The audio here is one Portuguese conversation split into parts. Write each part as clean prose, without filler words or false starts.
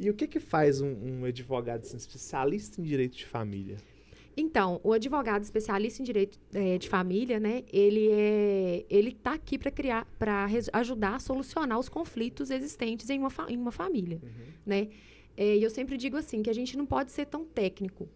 E o que que faz um advogado assim, especialista em direito de família? Então, o advogado especialista em direito de família, né, ele está aqui para ajudar a solucionar os conflitos existentes em uma família, Uhum. né? E eu sempre digo assim, que a gente não pode ser tão técnico.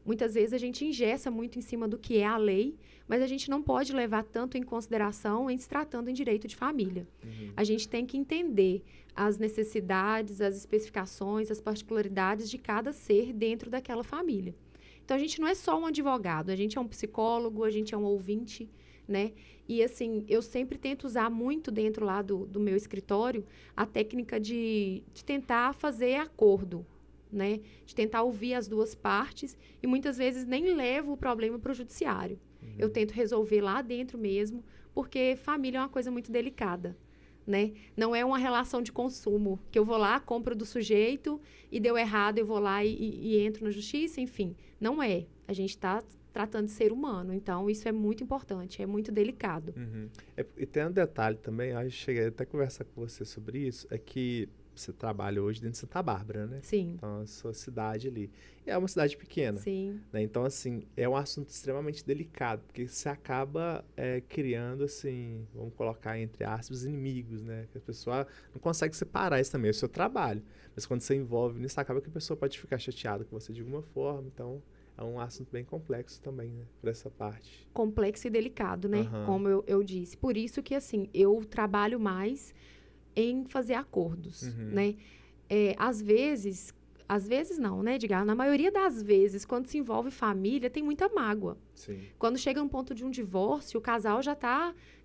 Muitas vezes a gente engessa muito em cima do que é a lei, mas a gente não pode levar tanto em consideração em se tratando em direito de família. Uhum. A gente tem que entender as necessidades, as especificações, as particularidades de cada ser dentro daquela família. Então, a gente não é só um advogado, a gente é um psicólogo, a gente é um ouvinte, né? E, assim, eu sempre tento usar muito dentro lá do meu escritório a técnica de tentar fazer acordo, né? De tentar ouvir as duas partes e, muitas vezes, nem levo o problema para o judiciário. Eu tento resolver lá dentro mesmo, porque família é uma coisa muito delicada. Né? Não é uma relação de consumo, que eu vou lá, compro do sujeito e deu errado, eu vou lá e entro na justiça, enfim. Não é. A gente está tratando de ser humano, então isso é muito importante, é muito delicado. Uhum. E tem um detalhe também, eu cheguei até a conversar com você sobre isso, é que você trabalha hoje dentro de Santa Bárbara, né? Sim. Então, a sua cidade ali. É uma cidade pequena. Sim. Né? Então, assim, é um assunto extremamente delicado, porque você acaba criando, assim, vamos colocar entre aspas, inimigos, né? Que a pessoa não consegue separar isso também, é o seu trabalho. Mas quando você envolve nisso, acaba que a pessoa pode ficar chateada com você de alguma forma, então... É um assunto bem complexo também, né? Por essa parte. Complexo e delicado, né? Uhum. Como eu disse. Por isso que, assim, eu trabalho mais em fazer acordos, né? Às vezes não, né, Edgar? Na maioria das vezes, quando se envolve família, tem muita mágoa. Sim. Quando chega um ponto de um divórcio, o casal já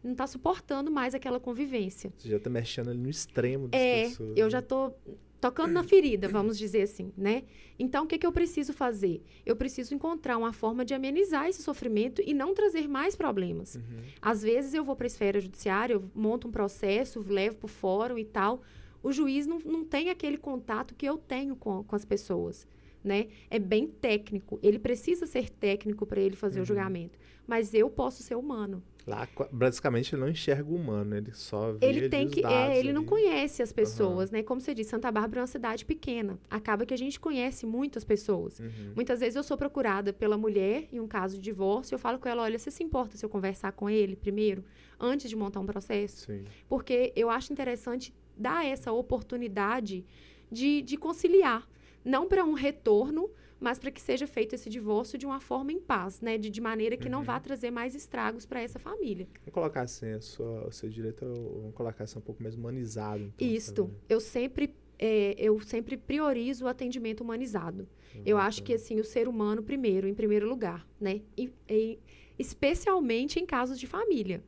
não está suportando mais aquela convivência. Você já está mexendo ali no extremo das pessoas. Eu já estou tocando na ferida, vamos dizer assim, né? Então, o que eu preciso fazer? Eu preciso encontrar uma forma de amenizar esse sofrimento e não trazer mais problemas. Às vezes, eu vou para a esfera judiciária, eu monto um processo, levo para o fórum e tal. O juiz não tem aquele contato que eu tenho com as pessoas, né? É bem técnico. Ele precisa ser técnico para ele fazer o julgamento. Mas eu posso ser humano. Lá, basicamente, ele não enxerga o humano, ele só vê ele tem os que dados ele não conhece as pessoas, Uhum. né? Como você disse, Santa Bárbara é uma cidade pequena. Acaba que a gente conhece muito as pessoas. Muitas vezes eu sou procurada pela mulher em um caso de divórcio, eu falo com ela, olha, você se importa se eu conversar com ele primeiro, antes de montar um processo? Sim. Porque eu acho interessante dar essa oportunidade de conciliar. Não para um retorno, mas para que seja feito esse divórcio de uma forma em paz, né? De maneira que não vá trazer mais estragos para essa família. Vamos colocar assim, o seu direito, vamos colocar assim, um pouco mais humanizado. Então, Isto. Eu sempre priorizo o atendimento humanizado. Eu acho que, assim, o ser humano primeiro, em primeiro lugar, né? E especialmente em casos de família,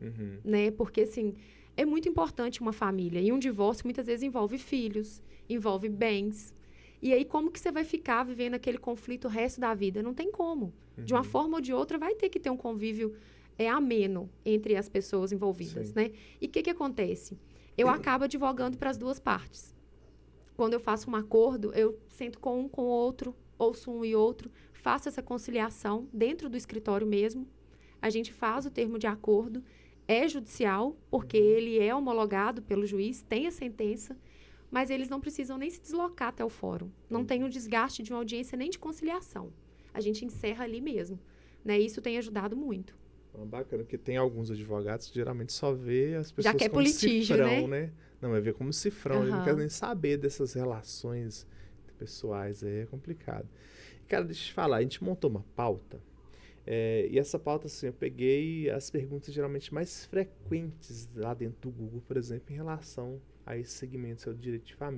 né? Porque, assim, é muito importante uma família. E um divórcio, muitas vezes, envolve filhos, envolve bens. E aí, como que você vai ficar vivendo aquele conflito o resto da vida? Não tem como. De uma forma ou de outra, vai ter que ter um convívio ameno entre as pessoas envolvidas, né? E o que acontece? Eu acabo advogando para as duas partes. Quando eu faço um acordo, eu sento com um, com o outro, ouço um e outro, faço essa conciliação dentro do escritório mesmo. A gente faz o termo de acordo, é judicial, porque ele é homologado pelo juiz, tem a sentença, mas eles não precisam nem se deslocar até o fórum. Não tem o desgaste de uma audiência nem de conciliação. A gente encerra ali mesmo, né? Isso tem ajudado muito. Bacana, porque tem alguns advogados que geralmente só vê as pessoas já quer como litígio, cifrão, né? Não, vai ver como cifrão. Ele não quer Uhum. nem saber dessas relações pessoais, aí é complicado. Cara, deixa eu te falar, a gente montou uma pauta, e essa pauta, assim, eu peguei as perguntas geralmente mais frequentes lá dentro do Google, por exemplo, em relação a esse segmento do direito de família.